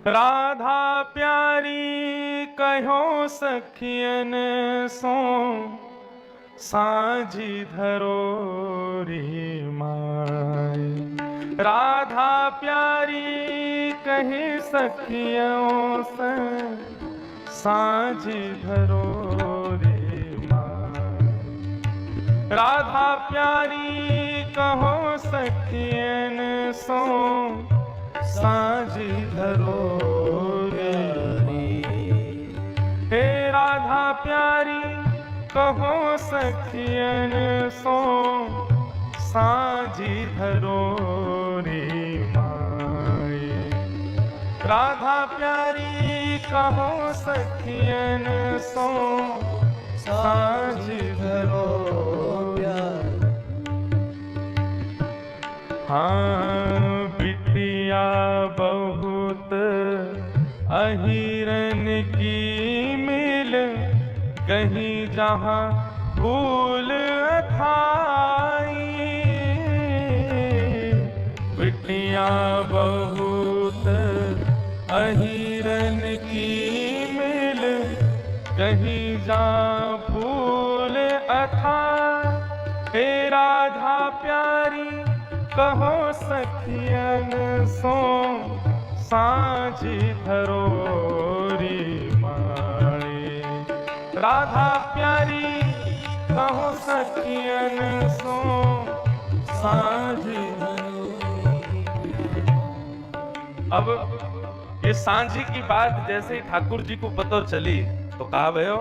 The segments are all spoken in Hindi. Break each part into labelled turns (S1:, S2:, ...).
S1: राधा प्यारी कहो सखियन सो साझी धरो रे माय। राधा प्यारी कहे सखियों से साझी धरो रे माय। राधा प्यारी कहो सखियन सो साझी धरो रे। हे राधा प्यारी कहो सखियन सो साझी धरो रे माय। राधा प्यारी कहो सखियन सो साझी धरो प्यार। हाँ बिटिया बहुत अहिरन की मिल, कहीं जहाँ फूल खाई। बिटिया बहुत अहिरन की मिल, कहीं जहाँ फूल अथाई। हे राधा प्यारी कहो सखियन सो साझी धरो रे माय। राधा प्यारी कहो सखियन सो साझी धरो। अब ये सांझी की बात जैसे ही ठाकुर जी को पता चली तो कहा भयो,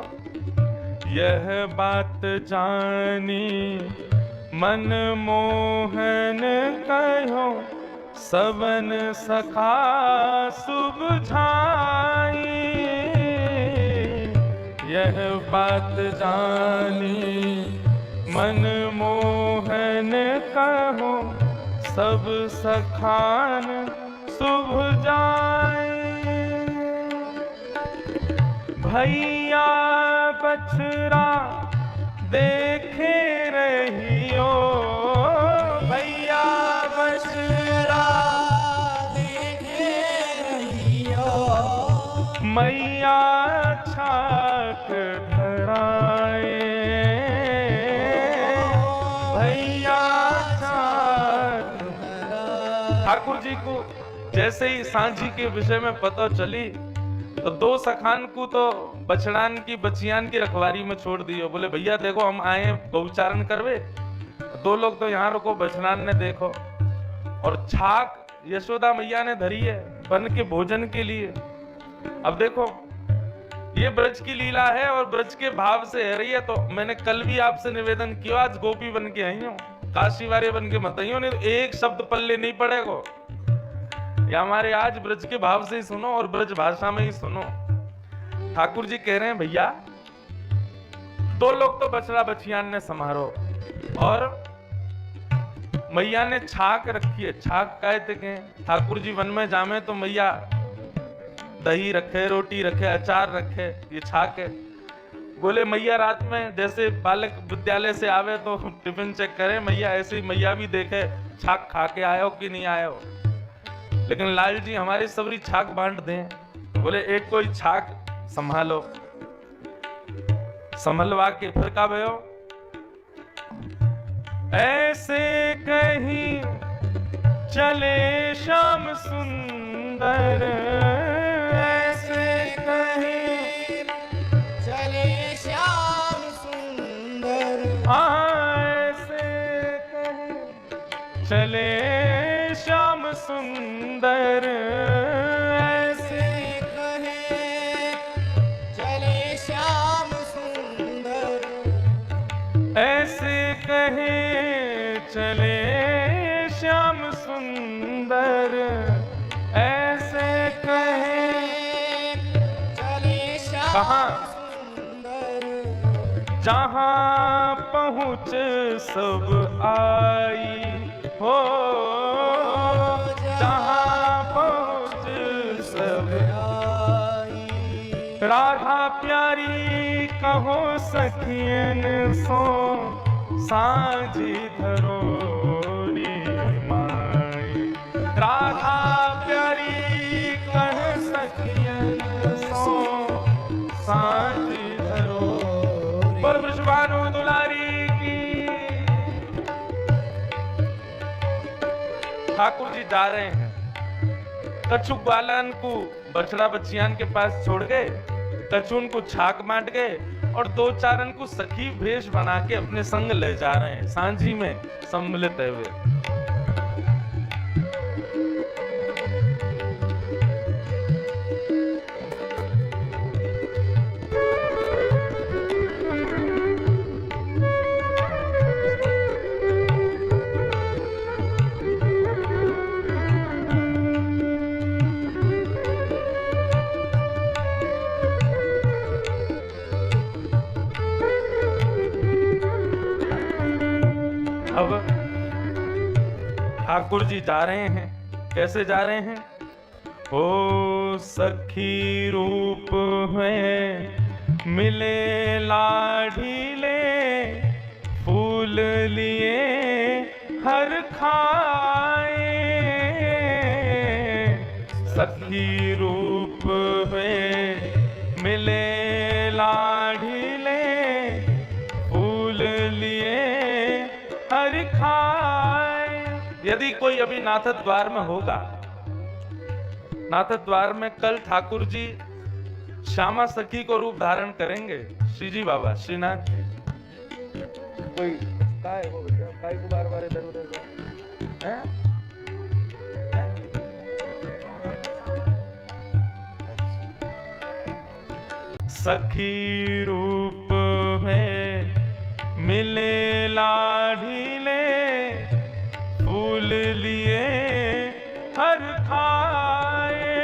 S1: यह बात जानी मन मोहन कहो सबन सखा सुबझाई। यह बात जानी मन मोहन कहो सब सखान सुबझाई। भैया बछड़ा देखे रहियो, भैया बछड़ा देखे रहियो। मैया छाक धराए, भैया छाक धराए। ठाकुर जी को जैसे ही सांझी के विषय में पता चली तो दो सखान को तो बछड़ान की बचियान की रखवारी में छोड़ दियो। बोले भैया देखो हम आए गौचारण करवे, दो लोग तो यहाँ रुको, बछड़ान ने देखो। और छाक यशोदा मैया ने धरी है बन के भोजन के लिए। अब देखो ये ब्रज की लीला है और ब्रज के भाव से है रही है। तो मैंने कल भी आपसे निवेदन किया, आज गोपी बन के आई हूँ, काशी वाले बन के मत आई हूँ, नहीं तो एक शब्द पल्ले नहीं पड़ेगा। या हमारे आज ब्रज के भाव से ही सुनो और ब्रज भाषा में ही सुनो। ठाकुर जी कह रहे हैं भैया दो लोग तो बछड़ा बछियान ने समारो और मैया ने छाक रखी है। छाक कहते हैं ठाकुर जी वन में जामे तो मैया दही रखे, रोटी रखे, अचार रखे, ये छाक है। बोले मैया रात में जैसे बालक विद्यालय से आवे तो टिफिन चेक करे, मैया ऐसे ही मैया भी देखे छाक खा के आयो कि नहीं आयो। लेकिन लाल जी हमारी सबरी छाक बांट दें। बोले एक कोई छाक संभालो, संभलवा के फिर का भयो, ऐसे कहीं चले श्याम सुंदर, ऐसे कहीं चले श्याम सुंदर। ऐसे कहीं चले श्याम सुंदर, ऐसे कहे चले श्याम सुंदर। ऐसे कहे चले श्याम सुंदर, ऐसे कहे चले श्याम सुंदर। जहाँ पहुँच सब आई हो, जहाँ पहुँच सब आई। राधा प्यारी कहो सखियन सो साझी धरो रे माय। राधा प्यारी कह ठाकुर जी जा रहे हैं, कछु ग्वालन को बछड़ा बच्चियान के पास छोड़ गए, कछुन को छाक माट गए और दो चारन को सखी भेष बना के अपने संग ले जा रहे हैं सांझी में सम्मिलित हुए। अब ठाकुर जी जा रहे हैं, कैसे जा रहे हैं? ओ सखी रूप में मिले लाढ़ीले, फूल लिए हर खाए। सखी रूप में मिले लाढ़ीले, फूल लिए हर खाए। यदि कोई अभी नाथ द्वार में होगा, नाथ द्वार में कल ठाकुर जी श्यामा सखी को रूप धारण करेंगे। श्री जी बाबा श्रीनाथ जी कोई काय को बार बार इधर उधर हैं? सखी रूप में मिले लाढ़ीले, फूल लिए हर खाए।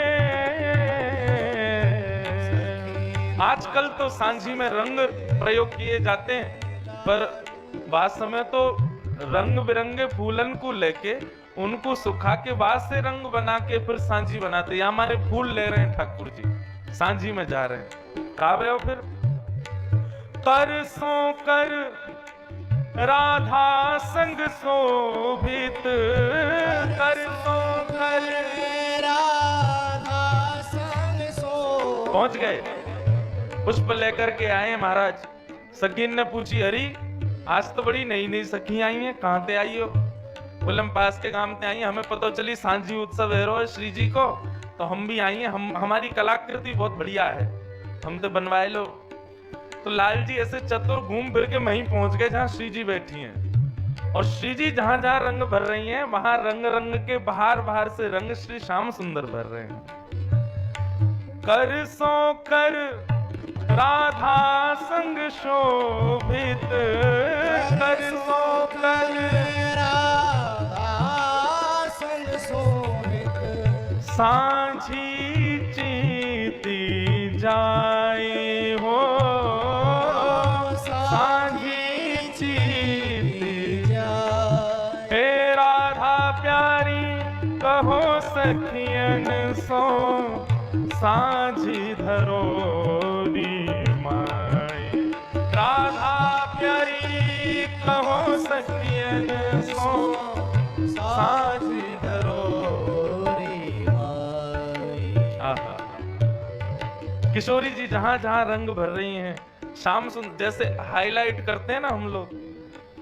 S1: आजकल तो सांझी में रंग प्रयोग किए जाते हैं, पर वास्तव में तो रंग बिरंगे फूलन को लेके उनको सुखा के बाद से रंग बना के फिर सांझी बनाते। यहाँ हमारे फूल ले रहे हैं ठाकुर जी, सांझी में जा रहे हैं। कहा गए हो फिर? कर सो कर राधा संग शोभित, कर सो कर
S2: राधा संग शोभित।
S1: पहुंच गए, पुष्प लेकर के आए महाराज। सखीन ने पूछी, अरे आज तो बड़ी नई नई सखी आई हैं, कहाँ से आई हो? बोले हम पास के गांव से आई हैं, हमें पता चली सांझी उत्सव है श्री जी को, तो हम भी आई हैं। हमारी कलाकृति बहुत बढ़िया है, हम तो बनवाए लो। तो लाल जी ऐसे चतुर घूम फिर के वहीं पहुंच गए जहां श्री जी बैठी हैं। और श्री जी जहां जहां रंग भर रही हैं, वहां रंग रंग के बाहर बाहर से रंग श्री श्याम सुंदर भर रहे हैं। कर सो कर राधा संग शोभित, कर सो कर
S2: राधा संग शोभित।
S1: सांझी चीती जाए हो, सांझी चीती
S2: जाए।
S1: हे राधा प्यारी कहो सखियन सो, सांझी धरोरी माई। राधा प्यारी कहो सखियन सो, सांझी धरोरी माई। आहा, किशोरी जी जहां जहां रंग भर रही हैं, शाम जैसे हाईलाइट करते हैं ना हम लोग,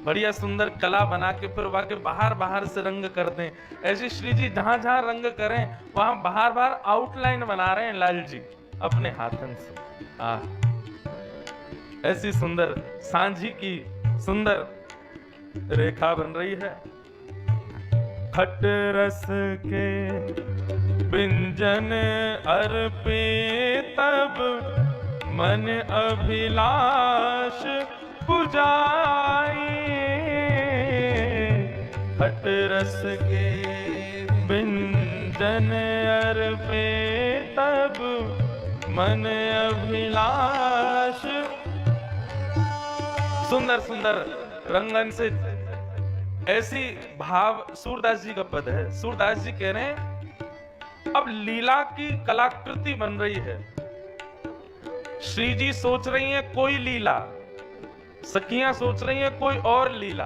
S1: बढ़िया सुंदर कला बना के फिर वाके बाहर बाहर से रंग कर दें, ऐसे श्री जी जहां जहां रंग करें वहां बाहर बाहर आउटलाइन बना रहे हैं लाल जी अपने हाथन से। ऐसी सुंदर सांझी की सुंदर रेखा बन रही है। खट रस के व्यंजन अर्पे तब, मन अभिलाष पुजाई। खट रस के व्यंजन अर्पे तब, मन अभिलाष। सुंदर सुंदर रंगन से ऐसी भाव, सूरदास जी का पद है। सूरदास जी कह रहे हैं अब लीला की कलाकृति बन रही है। श्री जी सोच रही हैं कोई लीला, सखियां सोच रही हैं कोई और लीला।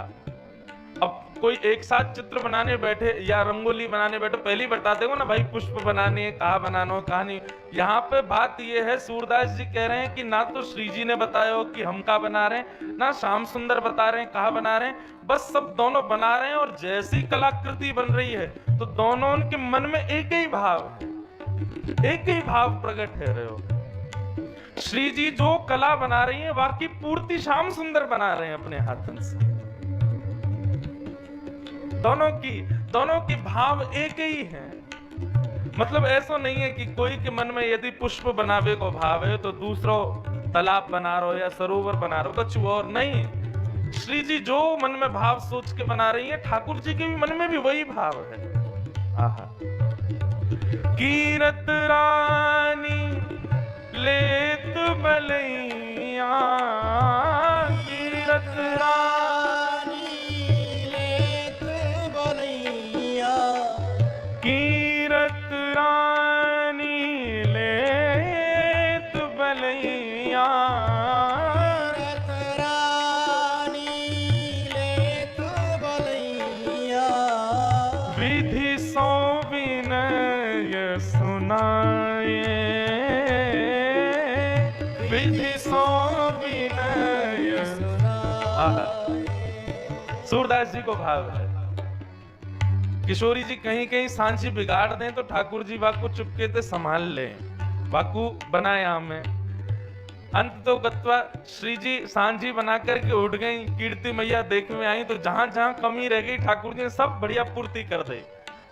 S1: अब कोई एक साथ चित्र बनाने बैठे या रंगोली बनाने बैठे, पहले ही बता देगा ना भाई पुष्प बनाने, कहाँ बनाना, कहाँ नहीं। यहाँ पे बात ये है, सूरदास जी कह रहे हैं कि ना तो श्री जी ने बताया हो कि हम कहाँ बना रहे हैं, ना श्याम सुंदर बता रहे हैं कहाँ बना रहे हैं, बस सब दोनों बना रहे हैं। और जैसी कलाकृति बन रही है तो दोनों उनके मन में एक ही भाव है, एक ही भाव प्रकट है रहे हो। श्री जी जो कला बना रही है बाकी पूर्ति श्याम सुंदर बना रहे हैं अपने हाथों से। दोनों की भाव एक ही है। मतलब ऐसा नहीं है कि कोई के मन में यदि पुष्प बनावे को भाव है तो दूसरो तालाब बना रहो या सरोवर बना रहो, कुछ और नहीं। श्री जी जो मन में भाव सोच के बना रही है, ठाकुर जी के भी मन में भी वही भाव है। आहा। कीरत रानी लेत बलैया, कीरत
S2: रानी लेत बलैया,
S1: कीरत रानी लेत बलैया,
S2: कीरत रानी लेत बलैया,
S1: विधि सो विनय सुनाए, विधि सो विनय सुनाए। सूरदास जी को भाव है। किशोरी जी कहीं कहीं सांझी बिगाड़ दें तो ठाकुर जी वाकु चुपके से संभाल लें, वाकु बनाया में। अंत तो गत्वा श्री जी सांझी बना करके उठ गई, कीर्ति मैया देख में आई तो जहां जहां कमी रह गई ठाकुर जी ने सब बढ़िया पूर्ति कर दी।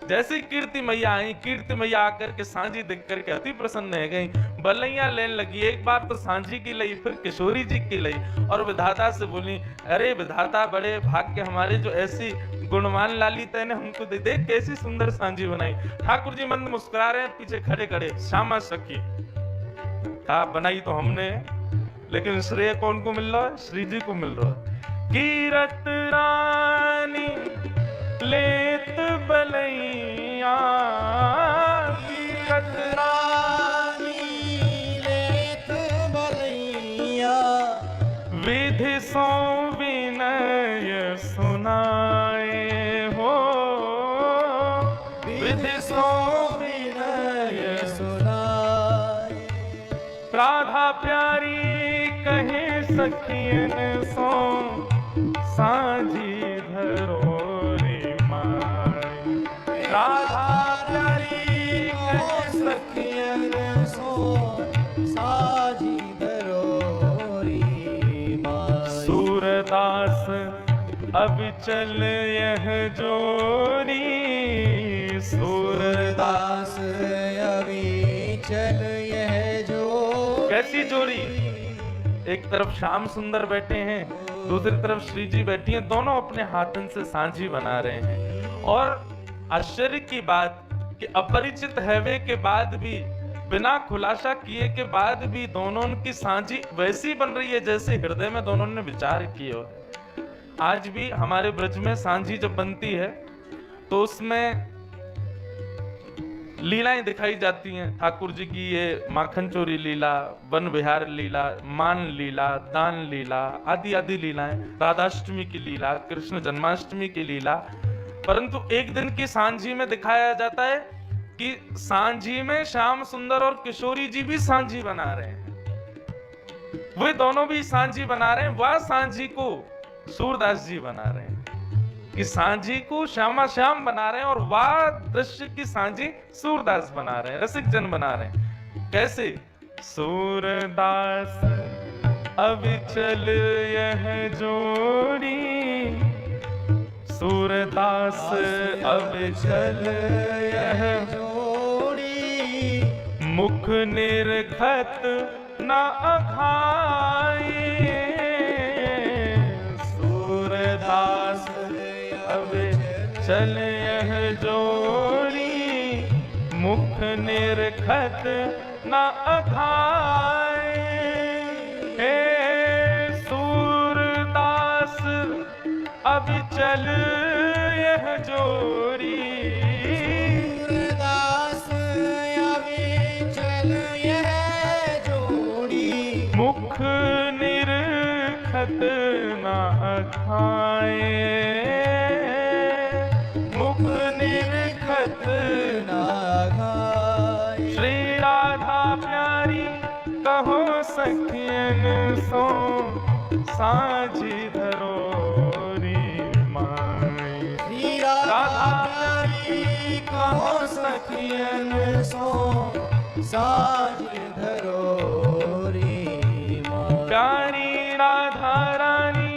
S1: जैसे कीर्ति मैया आई, कीर्ति मैया आकर के सांझी देख करके अति प्रसन्न हो गई, बलैया लेने लगी। एक बार तो सांझी की लई, फिर किशोरी जी की लई और विधाता से बोली, अरे विधाता बड़े भाग्य हमारे जो ऐसी गुणवान लाली तैने हमको दे, देख कैसी सुंदर सांझी बनाई। ठाकुर जी मंद मुस्कुरा रहे हैं, पीछे खड़े खड़े श्यामा सखी था बनाई तो हमने, लेकिन श्रेय कौन को मिल रहा है? श्री जी को मिल रहा है। कीरत रानी लेत बलैया, कीरत
S2: रानी लेत बलैया,
S1: विधि सो विनय सुनाए हो, विधि सो विनय
S2: सुनाए।
S1: राधा प्यारी कहे सखियन सो सांझी धरोरी माई, राधा प्यारी कहे
S2: सखियन सो साझी धरोरी माई।
S1: सूरदास अब चल यह जोरी,
S2: सूरदास अभी चल यह जो।
S1: कैसी जोड़ी? एक तरफ श्याम सुंदर बैठे हैं, दूसरी तरफ श्री जी बैठी हैं, दोनों अपने हाथन से सांझी बना रहे हैं। और आश्चर्य की बात कि अपरिचित हैवे के बाद भी, बिना खुलासा किए के बाद भी दोनों की सांझी वैसी बन रही है जैसे हृदय में दोनों ने विचार किए हो। आज भी हमारे ब्रज में सांझी जब बनती है तो उसमें लीलाएं दिखाई जाती हैं ठाकुर जी की। ये माखन चोरी लीला, वन विहार लीला, मान लीला, दान लीला, आदि आदि लीलाएं, राधाष्टमी की लीला, कृष्ण जन्माष्टमी की लीला। परंतु एक दिन की सांझी में दिखाया जाता है कि सांझी में श्याम सुंदर और किशोरी जी भी सांझी बना रहे हैं। वे दोनों भी सांझी बना रहे हैं, वह सांझी को सूरदास जी बना रहे हैं कि सांझी को श्यामा श्याम बना रहे हैं और वह दृश्य की सांझी सूरदास बना रहे हैं, रसिक जन बना रहे हैं। कैसे? सूरदास अविचल यह जोड़ी, सूरदास अविचल यह
S2: जोड़ी,
S1: मुख निरखत न अखाए, सूरदास अविचल यह जोड़ी, मुख निरखत न अखाए। हे सूरदास अविचल यह जोड़ी,
S2: सूरदास अविचल यह जोड़ी,
S1: मुख निरखत न अखाए, मुख निरखत
S2: ना घाए।
S1: श्री राधा प्यारी कहो सखियन सो सांझी धरोरी माई।
S2: श्री राधा प्यारी सखियन सो साज धरो री माँ।
S1: प्यारी राधा रानी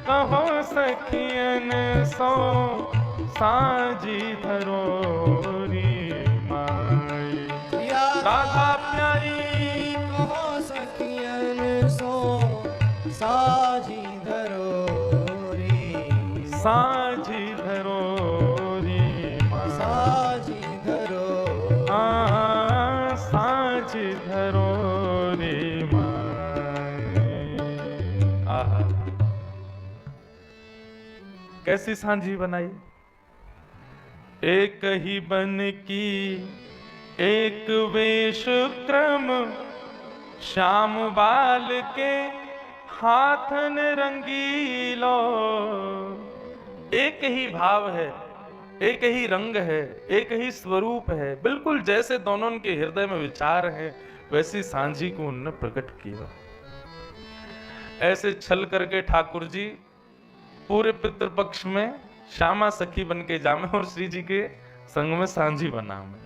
S1: कहो सखियन सो साजी धरो री माई। राधा प्यारी
S2: कहो सखियन सो साजी धरो री।
S1: साजी धरो री माई।
S2: साजी धरो
S1: साजी धरो री माई। आहा, कैसी सांझी बनाई। एक ही बन की एक वेश क्रम, श्याम बाल के हाथन रंगीलो। एक ही भाव है, एक ही रंग है, एक ही स्वरूप है, बिल्कुल जैसे दोनों के हृदय में विचार हैं वैसी सांझी को उन्होंने प्रकट किया। ऐसे छल करके ठाकुर जी पूरे पितृपक्ष में श्यामा सखी बन के जामे और श्री जी के संग में सांझी बना में।